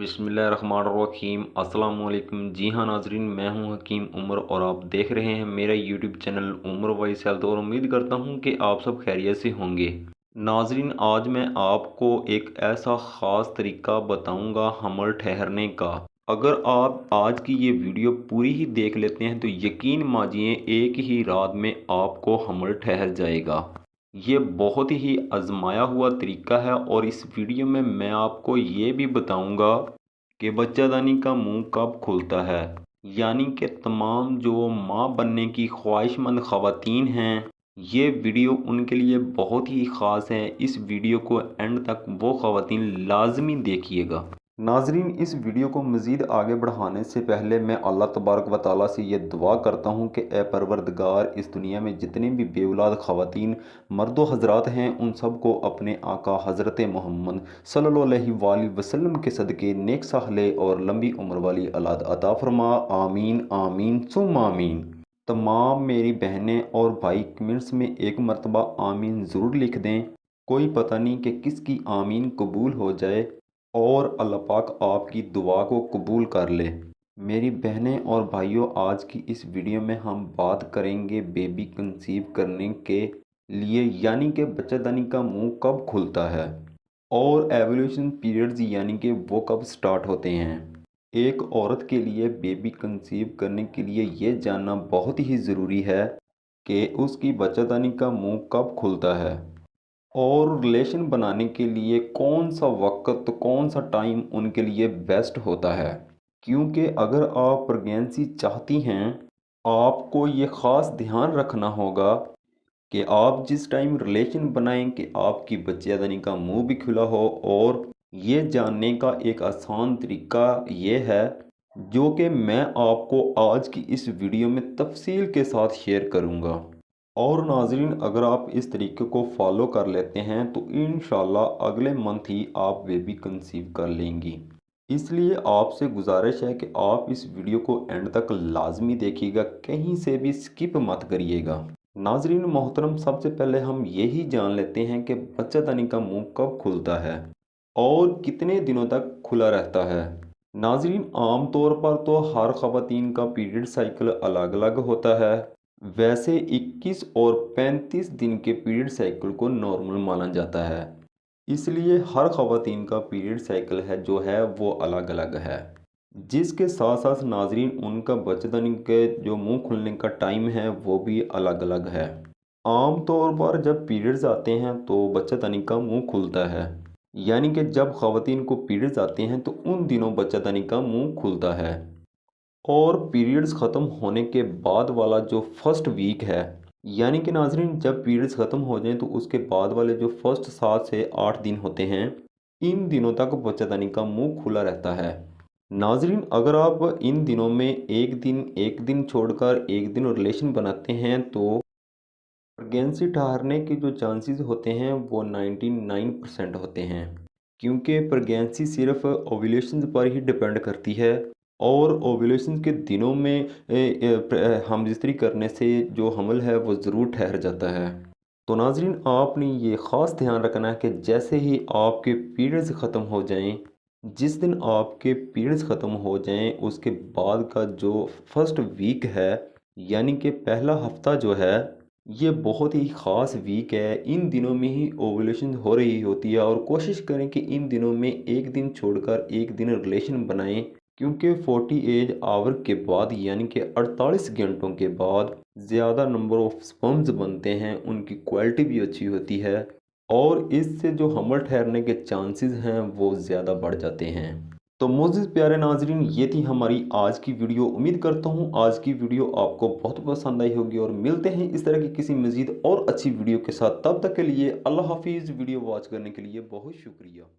बिस्मिल्लाहिर्रहमानिर्रहीम अस्सलाम वालेकुम। जी हाँ नाजरीन, मैं हूँ हकीम उमर और आप देख रहे हैं मेरा YouTube channel Umar voice health और उम्मीद करता हूँ कि आप सब खैरियत से होंगे। नाजरीन, आज मैं आपको एक ऐसा ख़ास तरीका बताऊँगा हमल ठहरने का। अगर आप आज की ये वीडियो पूरी ही देख लेते हैं तो यकीन मानिए एक ही रात में आपको हमल ठहर जाएगा। ये बहुत ही आजमाया हुआ तरीका है और इस वीडियो में मैं आपको ये भी बताऊंगा कि बच्चादानी का मुंह कब खुलता है। यानी कि तमाम जो माँ बनने की ख्वाहिशमंद ख़वातीन हैं, ये वीडियो उनके लिए बहुत ही ख़ास है। इस वीडियो को एंड तक वो ख़वातीन लाजमी देखिएगा। नाजरीन, इस वीडियो को मज़ीद आगे बढ़ाने से पहले मैं अल्लाह तबारक व तआला से ये दुआ करता हूँ कि ए परवरदिगार, इस दुनिया में जितने भी बेऔलाद ख़वातीन मर्दो हज़रात हैं उन सब को अपने आका हज़रत मोहम्मद सल्लल्लाहु अलैहि वसल्लम के सदक़े नेक साहले और लंबी उम्र वाली औलाद अता फरमा। आमीन आमीन सुम्मा आमीन। तमाम मेरी बहनें और भाई कमेंट्स में एक मरतबा आमीन ज़रूर लिख दें। कोई पता नहीं कि किसकी आमीन कबूल हो जाए और अल्लाह पाक आपकी दुआ को कबूल कर ले। मेरी बहनें और भाइयों, आज की इस वीडियो में हम बात करेंगे बेबी कंसीव करने के लिए, यानी कि बच्चादानी का मुंह कब खुलता है और एवोल्यूशन पीरियड्स यानी कि वो कब स्टार्ट होते हैं। एक औरत के लिए बेबी कंसीव करने के लिए ये जानना बहुत ही ज़रूरी है कि उसकी बच्चादानी का मुंह कब खुलता है और रिलेशन बनाने के लिए कौन सा वक्त, कौन सा टाइम उनके लिए बेस्ट होता है। क्योंकि अगर आप प्रेगनेंसी चाहती हैं, आपको ये ख़ास ध्यान रखना होगा कि आप जिस टाइम रिलेशन बनाएं कि आपकी बच्चेदानी का मुंह भी खुला हो। और ये जानने का एक आसान तरीका ये है जो कि मैं आपको आज की इस वीडियो में तफसील के साथ शेयर करूँगा। और नाजरीन, अगर आप इस तरीके को फॉलो कर लेते हैं तो इंशाल्लाह अगले मंथ ही आप बेबी कंसीव कर लेंगी। इसलिए आपसे गुजारिश है कि आप इस वीडियो को एंड तक लाजमी देखिएगा, कहीं से भी स्किप मत करिएगा। नाजरीन मोहतरम, सबसे पहले हम यही जान लेते हैं कि बच्चादानी का मुंह कब खुलता है और कितने दिनों तक खुला रहता है। नाजरीन, आम तौर पर तो हर ख़वातीन का पीरियड साइकिल अलग अलग होता है। वैसे 21 और 35 दिन के पीरियड साइकिल को नॉर्मल माना जाता है। इसलिए हर ख़वातीन का पीरियड साइकिल है जो है वो अलग अलग है। जिसके साथ साथ नाजरीन उनका बच्चेदानी के जो मुंह खुलने का टाइम है वो भी अलग अलग है। आम तौर पर जब पीरियड्स आते हैं तो बच्चेदानी का मुंह खुलता है, यानी कि जब ख़वातीन को पीरियड्स आते हैं तो उन दिनों बच्चेदानी का मुंह खुलता है। और पीरियड्स ख़त्म होने के बाद वाला जो फर्स्ट वीक है, यानी कि नाजरीन जब पीरियड्स ख़त्म हो जाएं तो उसके बाद वाले जो फर्स्ट 7 से 8 दिन होते हैं, इन दिनों तक बच्चेदानी का मुंह खुला रहता है। नाजरीन, अगर आप इन दिनों में एक दिन छोड़कर एक दिन रिलेशन बनाते हैं तो प्रेगनेंसी ठहरने के जो चांसेस होते हैं वो 99% होते हैं। क्योंकि प्रेगनेंसी सिर्फ ओव्यूलेशन पर ही डिपेंड करती है और ओव्यूलेशन के दिनों में हमजिस्त्री करने से जो हमल है वो ज़रूर ठहर जाता है। तो नाजरीन, आपने ये ख़ास ध्यान रखना है कि जैसे ही आपके पीरियड्स ख़त्म हो जाएं, जिस दिन आपके पीरियड्स ख़त्म हो जाएं उसके बाद का जो फर्स्ट वीक है, यानी कि पहला हफ्ता जो है, ये बहुत ही ख़ास वीक है। इन दिनों में ही ओवुलेशन हो रही होती है और कोशिश करें कि इन दिनों में एक दिन छोड़कर एक दिन रिलेशन बनाएं। क्योंकि 48 आवर के बाद यानी कि 48 घंटों के बाद ज़्यादा नंबर ऑफ स्पर्म्स बनते हैं, उनकी क्वालिटी भी अच्छी होती है और इससे जो हमल ठहरने के चांसेस हैं वो ज़्यादा बढ़ जाते हैं। तो मोअज़्ज़िज़ प्यारे नाजरीन, ये थी हमारी आज की वीडियो। उम्मीद करता हूँ आज की वीडियो आपको बहुत पसंद आई होगी और मिलते हैं इस तरह की किसी मज़ीद और अच्छी वीडियो के साथ। तब तक के लिए अल्लाह हाफिज़। वीडियो वॉच करने के लिए बहुत शुक्रिया।